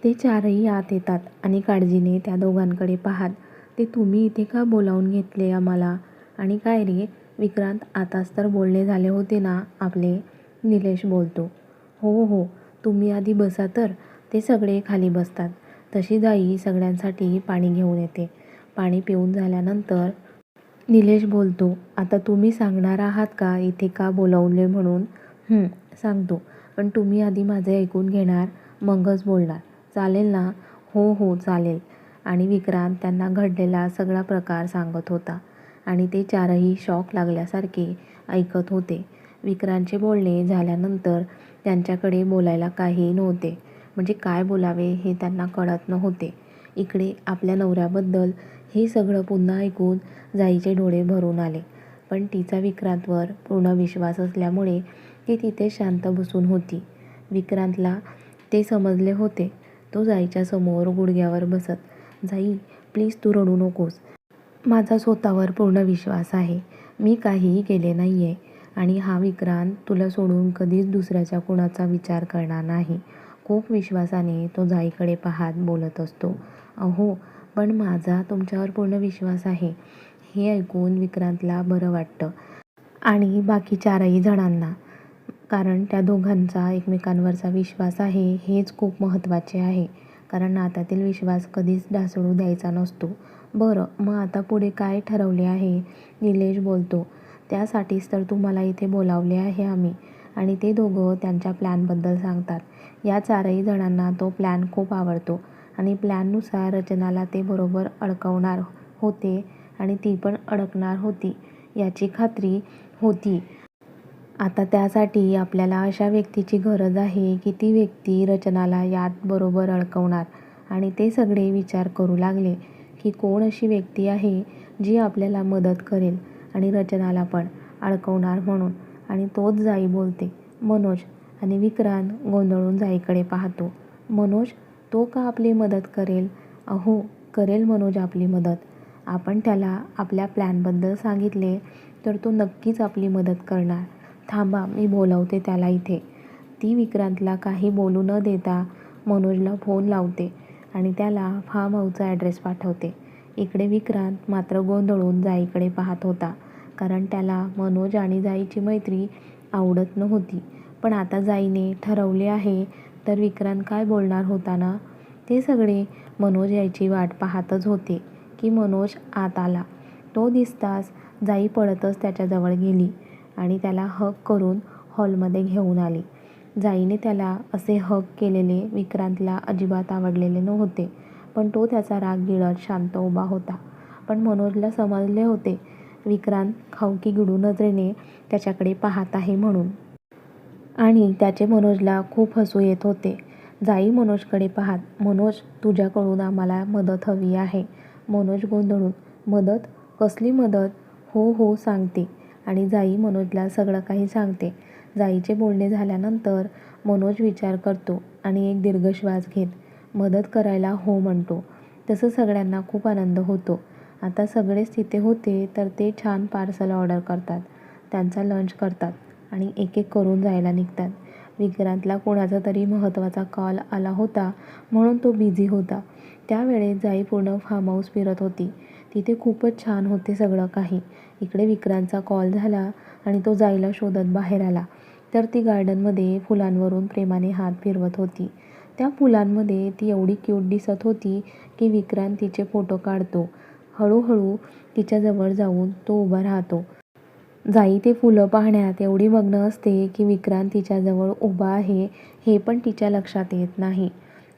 ते चारही आत येतात आणि काळजीने त्या दोघांकडे पाहत, "ते तुम्ही इथे का बोलावून घेतले आम्हाला? आणि काय रे, विक्रांत आताच तर बोलणे झाले होते ना आपले?" निलेश बोलतो. "हो हो, तुम्ही आधी बसा तर." ते सगळे खाली बसतात. तशी जाई सगळ्यांसाठी पाणी घेऊन येते. पाणी पिऊन झाल्यानंतर निलेश बोलतो, "आता तुम्ही सांगणार आहात का इथे का बोलावले म्हणून?" सांगतो. पण तुम्ही आधी माझे ऐकून घेणार, मगच बोलणार. चालेल ना?" "हो हो, चालेल." आणि विक्रांत त्यांना घडलेला सगळा प्रकार सांगत होता आणि ते चारही शॉक लागल्यासारखे ऐकत होते. विक्रांतचे बोलणे झाल्यानंतर त्यांच्याकडे बोलायला काहीही नव्हते. म्हणजे काय बोलावे हे त्यांना कळत नव्हते. इकडे आपल्या नवऱ्याबद्दल हे सगळं पुन्हा ऐकून जाईचे डोळे भरून आले. पण तिचा विक्रांतवर पूर्ण विश्वास असल्यामुळे ती तिथे शांत बसून होती. विक्रांतला ते समजले होते. तो जाईच्या समोर गुडघ्यावर बसत, "जाई, प्लीज तू रडू नकोस. माझा स्वतःवर पूर्ण विश्वास आहे. मी काहीही केले नाही आहे आणि हा विक्रांत तुला सोडून कधीच दुसऱ्याच्या कुणाचा विचार करणार नाही." खूप विश्वासाने तो जाईकडे पाहत बोलत असतो. "अहो, पण माझा तुमच्यावर पूर्ण विश्वास आहे." हे ऐकून विक्रांतला बरं वाटतं आणि बाकी चारही जणांना. कारण त्या दोघांचा एकमेकांवरचा विश्वास आहे हेच खूप महत्त्वाचे आहे. कारण नात्यातील विश्वास कधीच ढासळू द्यायचा नसतो. "बरं, मग आता पुढे काय ठरवले आहे?" निलेश बोलतो. "त्यासाठीच तर तुम्हाला इथे बोलावले आहे आम्ही." आणि ते दोघं त्यांच्या प्लॅनबद्दल सांगतात. या चारही जणांना तो प्लॅन खूप आवडतो आणि प्लॅननुसार रचनाला ते बरोबर अडकवणार होते आणि ती पण अडकणार होती याची खात्री होती. आता त्यासाठी आपल्याला अशा व्यक्तीची गरज आहे की ती व्यक्ती रचनाला यात बरोबर अडकवणार. आणि ते सगळे विचार करू लागले की कोण अशी व्यक्ती आहे जी आपल्याला मदत करेल आणि रचनाला पण अडकवणार म्हणून. आणि तोच जाई बोलते, "मनोज." आणि विक्रांत गोंधळून जाईकडे पाहतो. "मनोज? तो का आपली मदत करेल?" "अहो, करेल मनोज आपली मदत. आपण त्याला आपल्या प्लॅनबद्दल सांगितले तर तो नक्कीच आपली मदत करणार. थांबा, मी बोलवते त्याला इथे." ती विक्रांतला काही बोलू न देता मनोजला फोन लावते आणि त्याला फार्म हाऊसचा ॲड्रेस पाठवते. इकडे विक्रांत मात्र गोंधळून जाईकडे पाहत होता. कारण त्याला मनोज आणि जाईची मैत्री आवडत नव्हती. पण आता जाईने ठरवले आहे तर विक्रांत काय बोलणार होता ना? ते सगळे मनोज यायची वाट पाहतच होते की मनोज आत आला. तो दिसताच जाई पळतच त्याच्याजवळ गेली आणि त्याला हग करून हॉलमध्ये घेऊन आली. जाईने त्याला असे हग केलेले विक्रांतला अजिबात आवडलेले नव्हते. पण तो त्याचा राग गिळत शांत उभा होता. पण मनोजला समजले होते विक्रांत खाऊकी गिळू नजरेने त्याच्याकडे पाहत आहे म्हणून. आणि त्याचे मनोजला खूप हसू येत होते. जाई मनोजकडे पाहत, "मनोज, तुझ्याकडून आम्हाला मदत हवी आहे." मनोज गोंधळून, "मदत? कसली मदत?" "हो हो, सांगते." आणि जाई मनोजला सगळं काही सांगते. जाईचे बोलणे झाल्यानंतर मनोज विचार करतो आणि एक दीर्घ श्वास घेत मदत करायला हो म्हणतो. तसं सगळ्यांना खूप आनंद होतो. आता सगळेच तिथे होते तर ते छान पार्सल ऑर्डर करतात, त्यांचा लंच करतात आणि एक एक करून जायला निघतात. विक्रांतला कोणाचा तरी महत्त्वाचा कॉल आला होता म्हणून तो बिझी होता. त्यावेळेस जाई पूर्ण फार्म हाऊस फिरत होती. तिथे खूपच छान होते सगळं काही. इकडे विक्रांतचा कॉल झाला आणि तो जाईला शोधत बाहेर आला तर ती गार्डनमध्ये फुलांवरून प्रेमाने हात फिरवत होती. त्या फुलांमध्ये ती एवढी क्यूट दिसत होती की विक्रांत तिचे फोटो काढतो. हळूहळू तिच्याजवळ जाऊन तो उभा राहतो. जाई ते फुलं पाहण्यात एवढी मग्न असते की विक्रांत तिच्याजवळ उभा आहे हे पण तिच्या लक्षात येत नाही.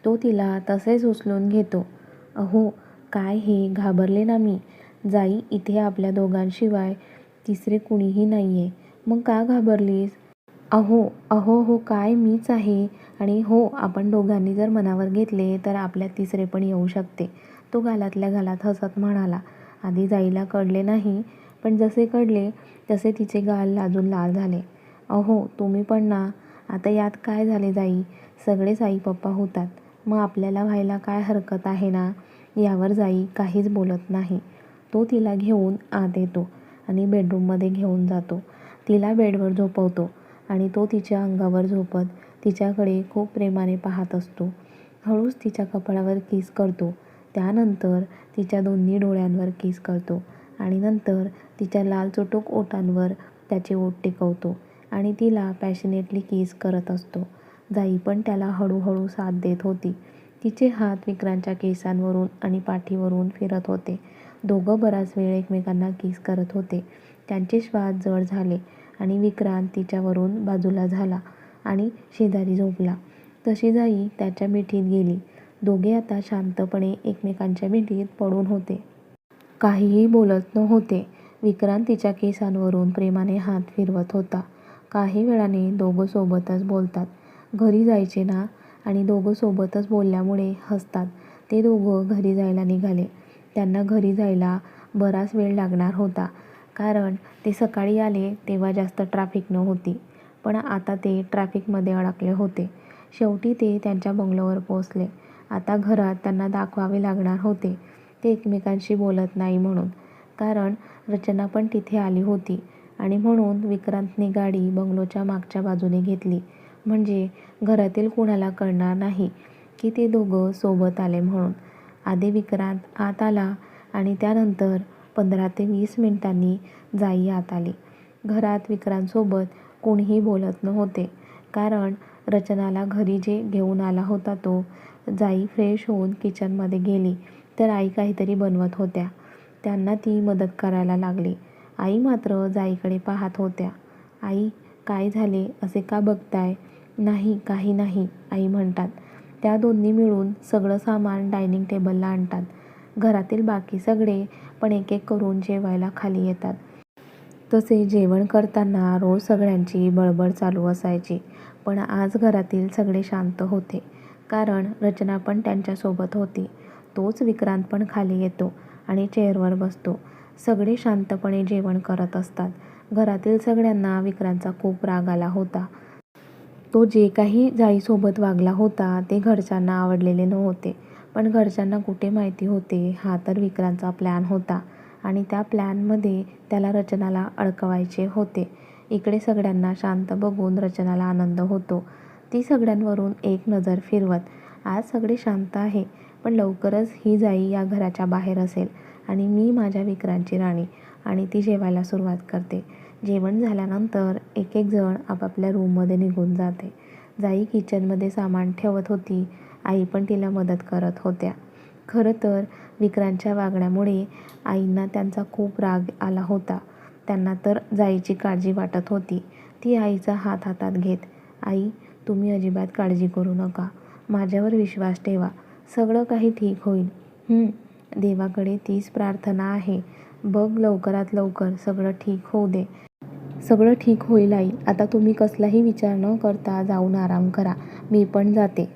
तो तिला तसेच उचलून घेतो. "अहो, काय हे, घाबरले ना मी? जाई, इथे आपल्या दोघांशिवाय तिसरे कुणीही नाहीये. मग का घाबरलीस?" "अहो, अहो हो, काय मीच आहे. आणि हो, आपण दोघांनी जर मनावर घेतले तर आपल्यात तिसरे पण येऊ शकते." तो गालातल्या गालात हसत म्हणाला. आधी जाईला कळले नाही, पण जसे कळले तसे तिचे गाल लाजून लाल झाले. "अहो, तुम्ही पण ना. आता यात काय झाले जाई? सगळेच आई पप्पा होतात. मग आपल्याला व्हायला काय हरकत आहे ना?" यावर जाई काहीच बोलत नाही. तो तिला घेऊन आत येतो आणि बेडरूममध्ये घेऊन जातो. तिला बेडवर झोपवतो आणि तो तिच्या अंगावर झोपत तिच्याकडे खूप प्रेमाने पाहत असतो. हळूच तिच्या कपाळावर किस करतो. त्यानंतर तिच्या दोन्ही डोळ्यांवर किस करतो आणि नंतर तिच्या लाल चुटूक ओठांवर त्याचे ओठ टेकवतो आणि तिला पॅशनेटली किस करत असतो. जाई पण त्याला हळूहळू साथ देत होती. तिचे हात विक्रांतच्या केसांवरून आणि पाठीवरून फिरत होते. दोघं बराच वेळ एकमेकांना किस करत होते. त्यांचे श्वास जड झाले आणि विक्रांत तिच्यावरून बाजूला झाला आणि शेजारी झोपला. तशी जाई त्याच्या मिठीत गेली. दोघे आता शांतपणे एकमेकांच्या मिठीत पडून होते. काहीही बोलत नव्हते. विक्रांत तिच्या केसांवरून प्रेमाने हात फिरवत होता. काही वेळाने दोघं सोबतच बोलतात. घरी जायचे ना? आणि दोघं सोबतच बोलल्यामुळे हसतात. ते दोघं घरी जायला निघाले. त्यांना घरी जायला बराच वेळ लागणार होता, कारण ते सकाळी आले तेव्हा जास्त ट्रॅफिक नव्हती. पण आता ते ट्रॅफिकमध्ये अडकले होते. शेवटी ते त्यांच्या बंगल्यावर पोहोचले. आता घरात त्यांना दाखवावे लागणार होते ते एकमेकांशी बोलत नाही म्हणून, कारण रचना पण तिथे आली होती आणि म्हणून विक्रांतने गाडी बंगलोच्या मागच्या बाजूने घेतली. म्हणजे घरातील कुणाला कळणार नाही की ते दोघं सोबत आले म्हणून. आधी विक्रांत आत आला आणि त्यानंतर 15 ते 20 मिनिटांनी जाई आत आली. घरात विक्रांतसोबत कोणीही बोलत नव्हते, कारण रचनाला घरी जे घेऊन आला होता तो. जाई फ्रेश होऊन किचनमध्ये गेली तर आई काहीतरी बनवत होत्या. त्यांना ती मदत करायला लागली. आई मात्र जाईकडे पाहत होत्या. आई, काय झाले? असे का बघताय? नाही, काही नाही, आई म्हणतात. त्या दोन्ही मिळून सगळं सामान डायनिंग टेबलला आणतात. घरातील बाकी सगळे पण एक एक करून जेवायला खाली येतात. तसे जेवण करताना रोज सगळ्यांची बडबड चालू असायची. पण आज घरातील सगळे शांत होते, कारण रचना पण त्यांच्यासोबत होती. तोच विक्रांत पण खाली येतो आणि चेअरवर बसतो. सगळे शांतपणे जेवण करत असतात. घरातील सगळ्यांना विक्रांतचा खूप राग आला होता. तो जे काही जाईसोबत वागला होता ते घरच्यांना आवडलेले नव्हते. पण घरच्यांना कुठे माहिती होते हा तर विक्रांतचा प्लॅन होता आणि त्या प्लॅनमध्ये त्याला रचनाला अडकवायचे होते. इकडे सगळ्यांना शांत बघून रचनाला आनंद होतो. ती सगळ्यांवरून एक नजर फिरवत, आज सगळे शांत आहे, पण लवकरच ही जाई या घराच्या बाहेर असेल आणि मी माझ्या विक्रांतची राणी. आणि ती जेवायला सुरुवात करते. जेवण झाल्यानंतर एक एक जण आपापल्या रूममध्ये निघून जाते. जाई किचनमध्ये सामान ठेवत होती. आई पण तिला मदत करत होत्या. खरं तर विक्रांतच्या वागण्यामुळे आईंना त्यांचा खूप राग आला होता. त्यांना तर जाईची काळजी वाटत होती. ती आईचा हात हातात घेत, आई, तुम्ही अजिबात काळजी करू नका. माझ्यावर विश्वास ठेवा. सगळं काही ठीक होईल. देवाकडे तीच प्रार्थना आहे. बघ लवकरात लवकर सगळं ठीक होऊ दे. सगळं ठीक होईल आई. आता तुम्ही कसलाही विचार न करता जाऊन आराम करा. मी पण जाते.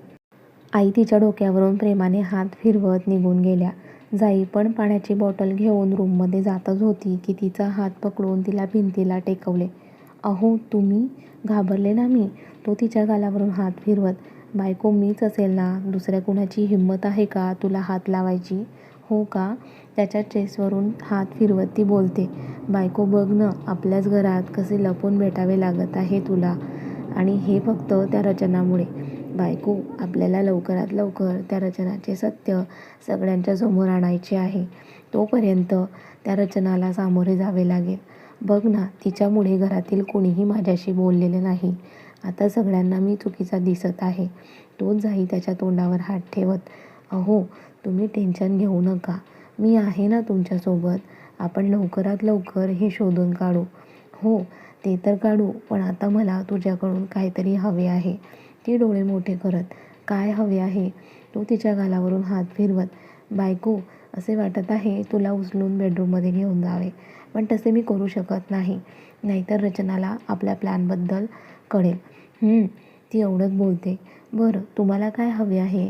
आई तिच्या डोक्यावरून प्रेमाने हात फिरवत निघून गेल्या. जाई पण पाण्याची बॉटल घेऊन रूममध्ये जातच होती की तिचा हात पकडून तिला भिंतीला टेकवले. अहो तुम्ही? घाबरले ना मी. तो तिच्या गालावरून हात फिरवत, बायको मीच असेल ना? दुसऱ्या कुणाची हिंमत आहे का तुला हात लावायची? हो का? त्याच्या चेस्टवरून हात फिरवत ती बोलते, बायको बघ ना, आपल्याच घरात कसे लपून भेटावे लागत आहे तुला. आणि हे फक्त त्या रचनामुळे. बायको, आपल्याला लवकरात लवकर त्या रचनाचे सत्य सगळ्यांच्या समोर आणायचे आहे. तोपर्यंत त्या रचनाला सामोरे जावे लागेल. बघ ना, तिच्यामुळे घरातील कोणीही माझ्याशी बोललेले नाही. आता सगळ्यांना मी चुकीचा दिसत आहे. तोच जाई त्याच्या तोंडावर हात ठेवत, अहो तुम्ही टेन्शन घेऊ नका. मी आहे ना तुमच्यासोबत. आपण लवकरात लवकर हे शोधून काढू. हो, ते तर काढू, पण आता मला तुझ्याकडून काहीतरी हवे आहे. ती डोळे मोठे करत, काय हवे आहे? तो तिच्या गालावरून हात फिरवत, बायको, असे वाटत आहे तुला उचलून बेडरूममध्ये घेऊन जावे, पण तसे मी करू शकत नाही. नाहीतर रचनाला आपल्या प्लॅनबद्दल कळेल. ती एवढंच बोलते. बरं, तुम्हाला काय हवे आहे?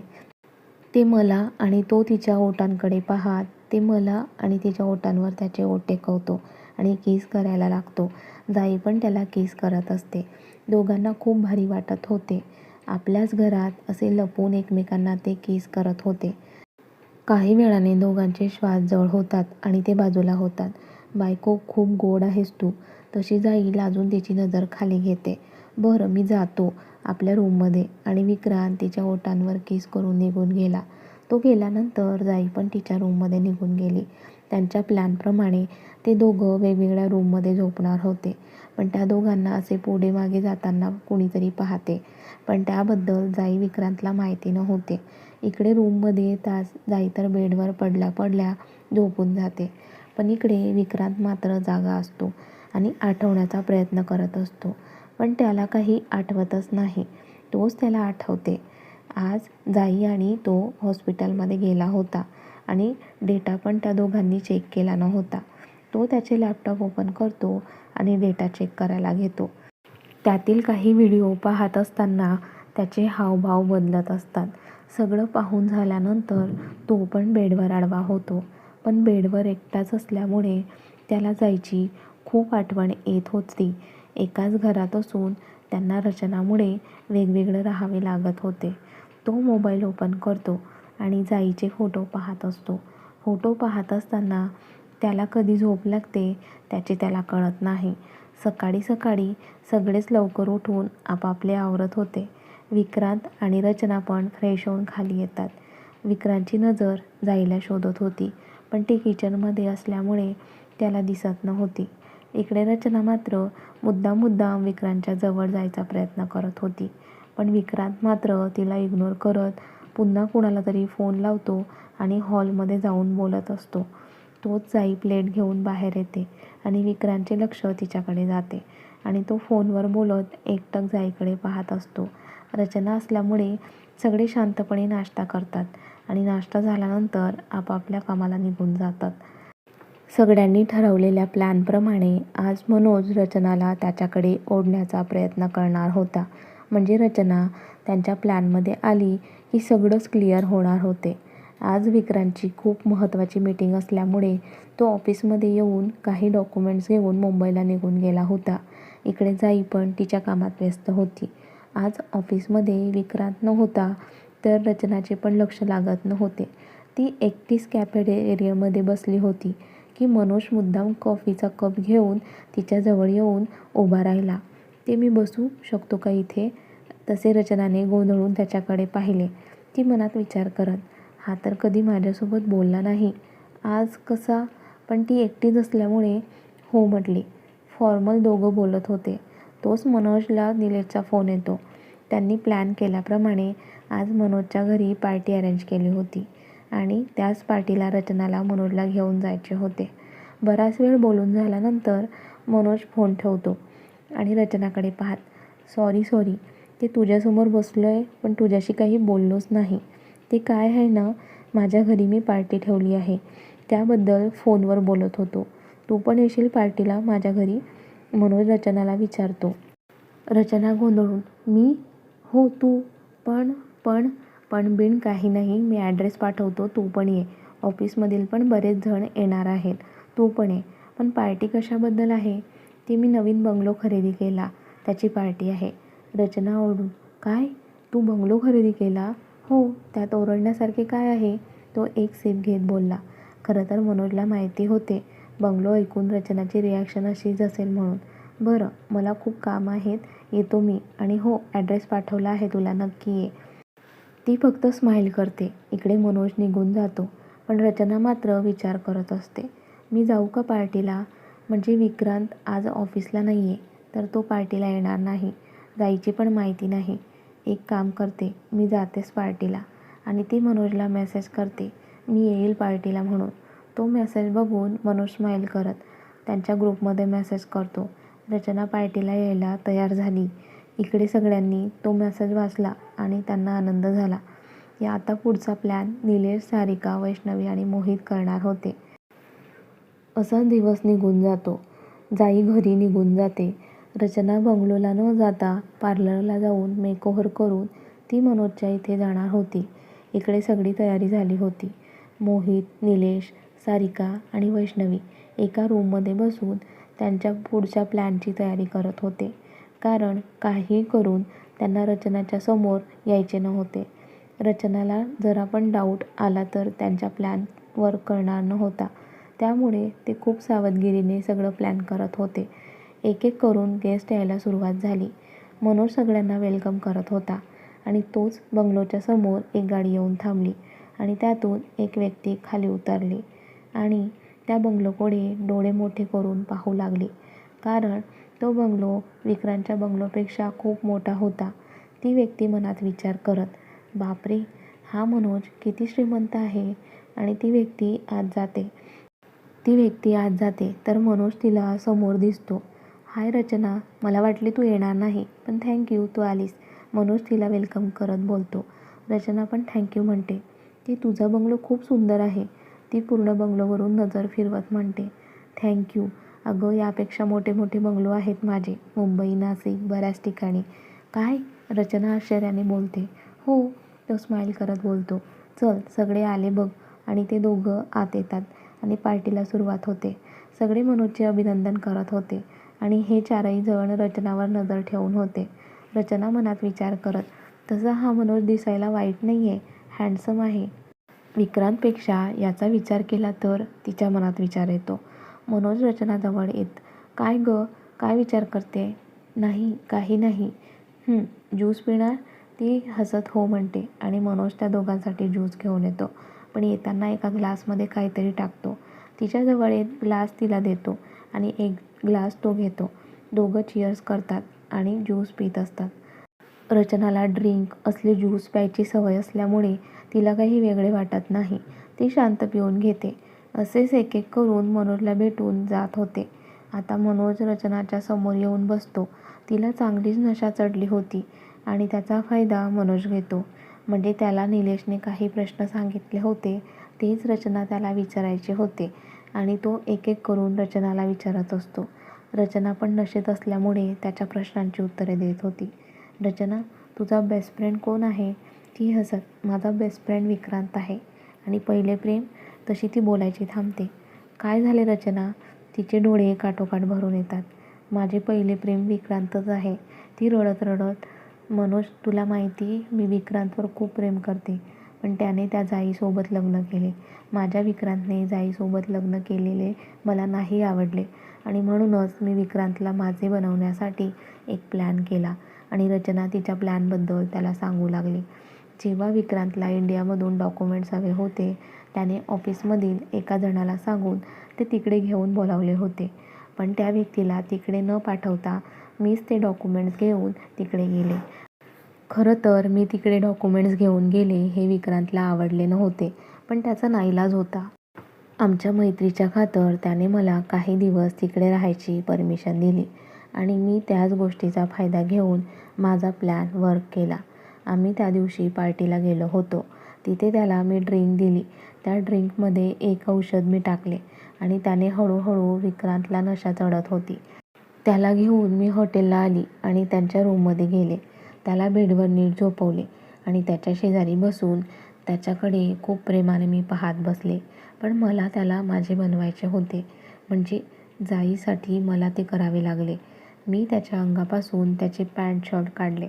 ते मला. आणि तो तिच्या ओठांकडे पाहत ते मला आणि तिच्या ओठांवर त्याचे ओठ टेकवतो आणि किस करायला लागतो. जाई पण त्याला किस करत असते. दोघांना खूप भारी वाटत होते. आपल्याच घरात असे लपून एकमेकांना ते किस करत होते. काही वेळाने दोघांचे श्वास जड होतात आणि ते बाजूला होतात. बायको, खूप गोड आहेस तू. तशी जाई लाजून तिची नजर खाली घेते. बरं, मी जातो. आपल्या रूममध्ये आणि विक्रांत तिच्या ओठांवर किस करून निघून गेला. तो गेल्यानंतर जाई पण तिच्या रूममध्ये निघून गेली. त्यांच्या प्लॅनप्रमाणे ते दोघं वेगवेगळ्या रूममध्ये झोपणार होते. पण त्या दोघांना असे पुढे मागे जाताना कुणीतरी पाहते. पण त्याबद्दल जाई विक्रांतला माहिती नव्हते. इकडे रूममध्ये तास जाई तर बेडवर पडल्या पडल्या झोपून जाते. पण इकडे विक्रांत मात्र जागा असतो आणि आठवण्याचा प्रयत्न करत असतो. पण त्याला काही आठवतच नाही. तोच त्याला आठवते. आज जाई आणि तो हॉस्पिटलमध्ये गेला होता आणि डेटा पण त्या दोघांनी चेक केला नव्हता. तो त्याचे लॅपटॉप ओपन करतो आणि डेटा चेक करायला घेतो. त्यातील काही व्हिडिओ पाहत असताना त्याचे हावभाव बदलत असतात. सगळं पाहून झाल्यानंतर तो पण बेडवर आडवा होतो. पण बेडवर एकटाच असल्यामुळे त्याला जायची खूप आठवण येत होती. एकाच घरात असून त्यांना रचनामुळे वेगवेगळं राहावे लागत होते. तो मोबाईल ओपन करतो आणि जाईचे फोटो पाहत असतो. फोटो पाहत असताना त्याला कधी झोप लागते त्याचे त्याला कळत नाही. सकाळी सकाळी सगळेच लवकर उठून आपापले आवरत होते. विक्रांत आणि रचना पण फ्रेश होऊन खाली येतात. विक्रांतची नजर जाईला शोधत होती, पण ती किचनमध्ये असल्यामुळे त्याला दिसत नव्हती. इकडे रचना मात्र मुद्दाम विक्रांतच्या जवळ जायचा प्रयत्न करत होती. पण विक्रांत मात्र तिला इग्नोर करत पुन्हा कुणाला तरी फोन लावतो आणि हॉलमध्ये जाऊन बोलत असतो. तोच जाई प्लेट घेऊन बाहेर येते आणि विक्रांतचे लक्ष तिच्याकडे जाते आणि तो फोनवर बोलत एकटक जाईकडे पाहत असतो. रचना असल्यामुळे सगळे शांतपणे नाश्ता करतात आणि नाश्ता झाल्यानंतर आपापल्या कामाला निघून जातात. सगळ्यांनी ठरवलेल्या प्लॅनप्रमाणे आज मनोज रचनाला त्याच्याकडे ओढण्याचा प्रयत्न करणार होता. म्हणजे रचना त्यांच्या प्लॅनमध्ये आली की सगळंच क्लिअर होणार होते. आज विक्रांतची खूप महत्त्वाची मीटिंग असल्यामुळे तो ऑफिसमध्ये येऊन काही डॉक्युमेंट्स घेऊन मुंबईला निघून गेला होता. इकडे जाई पण तिच्या कामात व्यस्त होती. आज ऑफिसमध्ये विक्रांत नव्हता तर रचनाचे पण लक्ष लागत नव्हते. ती एकटीच कॅफेटेरियामध्ये बसली होती की मनोज मुद्दाम कॉफीचा कप घेऊन तिच्याजवळ येऊन उभा राहिला. ते मी बसू शकतो का इथे? तसे रचनाने गोंधळून त्याच्याकडे पाहिले. ती मनात विचार करत, हा तर कधी माझ्यासोबत बोलला नाही, आज कसा? पण ती एकटीच असल्यामुळे हो म्हटली. फॉर्मल दोघं बोलत होते. तोच मनोजला निलेशचा फोन येतो. त्यांनी प्लॅन केल्याप्रमाणे आज मनोजच्या घरी पार्टी अरेंज केली होती आणि त्याच पार्टीला रचनाला मनोजला घेऊन जायचे होते. बराच वेळ बोलून झाल्यानंतर मनोज फोन ठेवतो आणि रचनाकडे पाहत, सॉरी ते तुझ्यासमोर बसलो आहे पण तुझ्याशी काही बोललोच नाही. ते काय आहे ना, माझ्या घरी मी पार्टी ठेवली आहे त्याबद्दल फोनवर बोलत होतो. तू पण येशील पार्टीला माझ्या घरी? मनोज रचनाला विचारतो. रचना गोंधळून, मी? हो तू. पण बिन काही नाही, मी ॲड्रेस पाठवतो, तू पण ये. ऑफिसमधील पण बरेच जण येणार आहेत, तू पण ये. पण पार्टी कशाबद्दल आहे? ती मी नवीन बंगलो खरेदी केला त्याची पार्टी आहे. रचना ओरडून, काय? तू बंगलो खरेदी केला? हो. त्यात ओरडण्यासारखे काय आहे? तो एक सिप घेत बोलला. खरं तर मनोजला माहिती होते बंगलो ऐकून रचनाची रिॲक्शन अशीच असेल म्हणून. बरं, मला खूप काम आहेत, येतो मी. आणि हो, ॲड्रेस पाठवला आहे तुला, नक्की ये. ती फक्त स्माईल करते. इकडे मनोज निघून जातो. पण रचना मात्र विचार करत असते, मी जाऊ का पार्टीला? म्हणजे विक्रांत आज ऑफिसला नाही आहे तर तो पार्टीला येणार नाही. जायची पण माहिती नाही. एक काम करते, मी जातेच पार्टीला. आणि ती मनोजला मेसेज करते, मी येईल पार्टीला म्हणून. तो मेसेज बघून मनोज स्माईल करत त्यांच्या ग्रुपमध्ये मेसेज करतो. रचना पार्टीला यायला तयार झाली. इकडे सगळ्यांनी तो मेसेज वाचला आणि त्यांना आनंद झाला. आता पुढचा प्लॅन निलेश, सारिका, वैष्णवी आणि मोहित करणार होते. असा दिवस निघून जातो. जाई घरी निघून जाते. रचना बंगलोला न जाता पार्लरला जाऊन मेकओव्हर करून ती मनोजच्या इथे जाणार होती. इकडे सगळी तयारी झाली होती. मोहित, निलेश, सारिका आणि वैष्णवी एका रूममध्ये बसून त्यांच्या पुढच्या प्लॅनची तयारी करत होते. कारण काहीही करून त्यांना रचनाच्या समोर यायचे नव्हते. रचनाला जरा पण डाऊट आला तर त्यांच्या प्लॅन वर्क करणार नव्हता. त्यामुळे ते खूप सावधगिरीने सगळं प्लॅन करत होते. एक एक करून गेस्ट यायला सुरुवात झाली. मनोज सगळ्यांना वेलकम करत होता आणि तोच बंगलोच्या समोर एक गाडी येऊन थांबली आणि त्यातून एक व्यक्ती खाली उतरली आणि त्या बंगलोकडे डोळे मोठे करून पाहू लागली, कारण तो बंगलो विक्रांतच्या बंगलोपेक्षा खूप मोठा होता. ती व्यक्ती मनात विचार करत, बापरे, हा मनोज किती श्रीमंत आहे. आणि ती व्यक्ती आत जाते तर मनोज तिला समोर दिसतो. हाय रचना, मला वाटले तू येणार नाही, पण थँक्यू तू आलीस, मनोज तिला वेलकम करत बोलतो. रचना पण थँक्यू म्हणते. ती तुझा बंगलो खूप सुंदर आहे, ती पूर्ण बंगलोवरून नजर फिरवत म्हणते. थँक्यू. अगं, यापेक्षा मोठे मोठे बंगलो आहेत माझे, मुंबई, नाशिक, बऱ्याच ठिकाणी. काय? रचना आश्चर्याने बोलते. हो, तो स्माईल करत बोलतो. चल, सगळे आले बघ. आणि ते दोघं आत येतात आणि पार्टीला सुरुवात होते. सगळे मनोजचे अभिनंदन करत होते आणि हे चारही जण रचनावर नजर ठेवून होते. रचना मनात विचार करत, तसा हा मनोज दिसायला वाईट नाहीये, हँडसम आहे. विक्रांतपेक्षा याचा विचार केला तर तिच्या मनात विचार येतो. मनोज रचनाजवळ येत, काय गं, काय विचार करते? नाही, काही नाही. ज्यूस पिणार? ती हसत हो म्हणते आणि मनोज त्या दोघांसाठी ज्यूस घेऊन येतो, पण येताना एका ग्लासमध्ये काहीतरी टाकतो. तिच्याजवळ एक ग्लास तिला देतो आणि एक ग्लास तो घेतो. दोघं चिअर्स करतात आणि ज्यूस पीत असतात. रचनाला ड्रिंक असले ज्यूस प्यायची सवय असल्यामुळे तिला काही वेगळे वाटत नाही. ती शांत पिऊन घेते. असेच एक एक करून मनोजला भेटून जात होते. आता मनोज रचनाच्या समोर येऊन बसतो. तिला चांगलीच नशा चढली होती आणि त्याचा फायदा मनोज घेतो. म्हणजे त्याला निलेशने काही प्रश्न सांगितले होते, तेच रचना त्याला विचारायचे होते आणि तो एक एक करून रचनाला विचारत असतो. रचना पण नशेत असल्यामुळे त्याच्या प्रश्नांची उत्तरे देत होती. रचना, तुझा बेस्ट फ्रेंड कोण आहे? ती हसत, माझा बेस्ट फ्रेंड विक्रांत आहे. आणि पहिले प्रेम? तशी ती बोलायची थांबते. काय झाले रचना? तिचे डोळे काठोकाठ भरून येतात. माझे पहिले प्रेम विक्रांतच आहे, ती रडत रडत. मनोज, तुला माहिती, मी विक्रांतवर खूप प्रेम करते, पण त्याने त्या जाईसोबत लग्न केले. माझ्या विक्रांतने जाईसोबत लग्न केलेले मला नाही आवडले आणि म्हणूनच मी विक्रांतला माझे बनवण्यासाठी एक प्लॅन केला. आणि रचना तिच्या प्लॅनबद्दल त्याला सांगू लागली. जेव्हा विक्रांतला इंडियामधून डॉक्युमेंट्स हवे होते, त्याने ऑफिसमधील एका जणाला सांगून ते तिकडे घेऊन बोलावले होते, पण त्या व्यक्तीला तिकडे न पाठवता मीच ते डॉक्युमेंट्स घेऊन तिकडे गेले. खरं तर मी तिकडे डॉक्युमेंट्स घेऊन गेले हे विक्रांतला आवडले नव्हते, पण त्याचा नाईलाज होता. आमच्या मैत्रीच्या खातर त्याने मला काही दिवस तिकडे राहायची परमिशन दिली आणि मी त्याच गोष्टीचा फायदा घेऊन माझा प्लॅन वर्क केला. आम्ही त्या दिवशी पार्टीला गेलो होतो. तिथे त्याला मी ड्रिंक दिली. त्या ड्रिंकमध्ये एक औषध मी टाकले आणि त्याने हळूहळू विक्रांतला नशा चढत होती. त्याला घेऊन मी हॉटेलला आली आणि त्यांच्या रूममध्ये गेले. त्याला बेडवर नीट झोपवले आणि त्याच्या शेजारी बसून त्याच्याकडे खूप प्रेमाने मी पाहत बसले. पण मला त्याला माझे बनवायचे होते, म्हणजे जाईसाठी मला ते करावे लागले. मी त्याच्या अंगापासून त्याचे पॅन्ट शर्ट काढले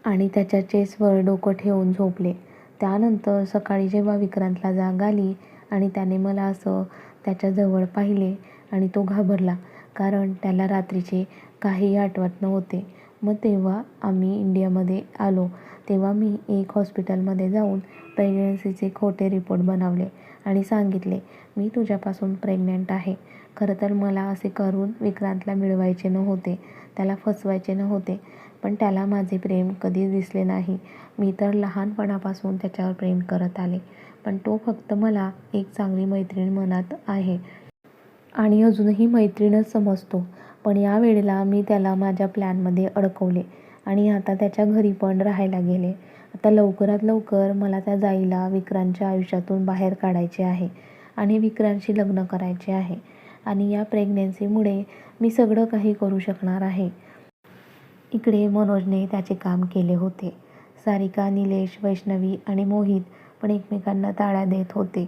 आणि त्याच्या चेस्टवर डोकं ठेवून झोपले. त्यानंतर सकाळी जेव्हा विक्रांतला जाग आली आणि त्याने मला असं त्याच्याजवळ पाहिले आणि तो घाबरला, कारण त्याला रात्रीचे काहीही आठवत नव्हते. मग तेव्हा आम्ही इंडियामध्ये आलो तेव्हा मी एक हॉस्पिटलमध्ये जाऊन प्रेग्नन्सीचे खोटे रिपोर्ट बनवले आणि सांगितले, मी तुझ्यापासून प्रेग्नंट आहे. खरं तर मला असे करून विक्रांतला मिळवायचे नव्हते, त्याला फसवायचे नव्हते, पण त्याला माझे प्रेम कधीच दिसले नाही. मी तर लहानपणापासून त्याच्यावर प्रेम करत आले, पण तो फक्त मला एक चांगली मैत्रीण म्हणत आहे आणि अजूनही मैत्रीणच समजतो. पण या वेळेला मी त्याला माझ्या प्लॅनमध्ये अडकवले आणि आता त्याच्या घरी पण राहायला गेले. आता लवकरात लवकर मला त्या जाईला विक्रांतच्या आयुष्यातून बाहेर काढायचे आहे आणि विक्रांतशी लग्न करायचे आहे आणि या प्रेग्नन्सीमुळे मी सगळं काही करू शकणार आहे. इकडे मनोजने त्याचे काम केले होते. सारिका, निलेश, वैष्णवी आणि मोहित पण एकमेकांना टाळ्या देत होते,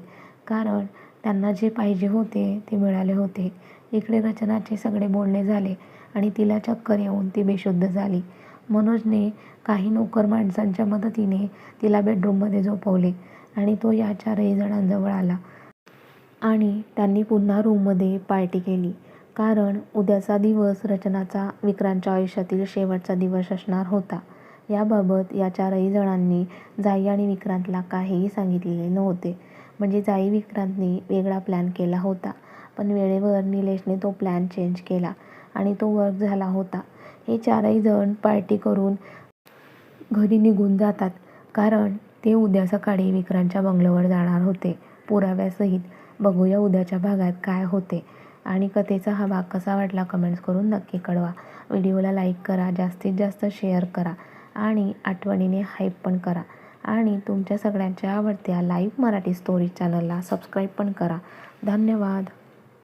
कारण त्यांना जे पाहिजे होते ते मिळाले होते. इकडे रचनाचे सगळे बोलणे झाले आणि तिला चक्कर येऊन ती बेशुद्ध झाली. मनोजने काही नोकर माणसांच्या मदतीने तिला बेडरूममध्ये झोपवले आणि तो या चारही जणांजवळ आला आणि त्यांनी पुन्हा रूममध्ये पार्टी केली. कारण उद्याचा दिवस रचनाचा विक्रांतच्या आयुष्यातील शेवटचा दिवस असणार होता. याबाबत या चारही जणांनी जाई आणि विक्रांतला काहीही सांगितलेले नव्हते. म्हणजे जाई विक्रांतने वेगळा प्लॅन केला होता, पण वेळेवर निलेशने तो प्लॅन चेंज केला आणि तो वर्क झाला होता. हे चारही जण पार्टी करून घरी निघून जातात, कारण ते उद्या सकाळी विक्रांतच्या बंगल्यावर जाणार होते पुराव्यासहित. बघूया उद्याच्या भागात काय होते. आणि कथेचा हा भाग कसा वाटला कमेंट्स करून नक्की कळवा. व्हिडिओला लाईक करा, जास्तीत जास्त शेअर करा आणि आठवणीने हाईप पण करा. आणि तुमच्या सगळ्यांच्या आवडत्या लाईव्ह मराठी स्टोरी चॅनलला सबस्क्राईब पण करा. धन्यवाद.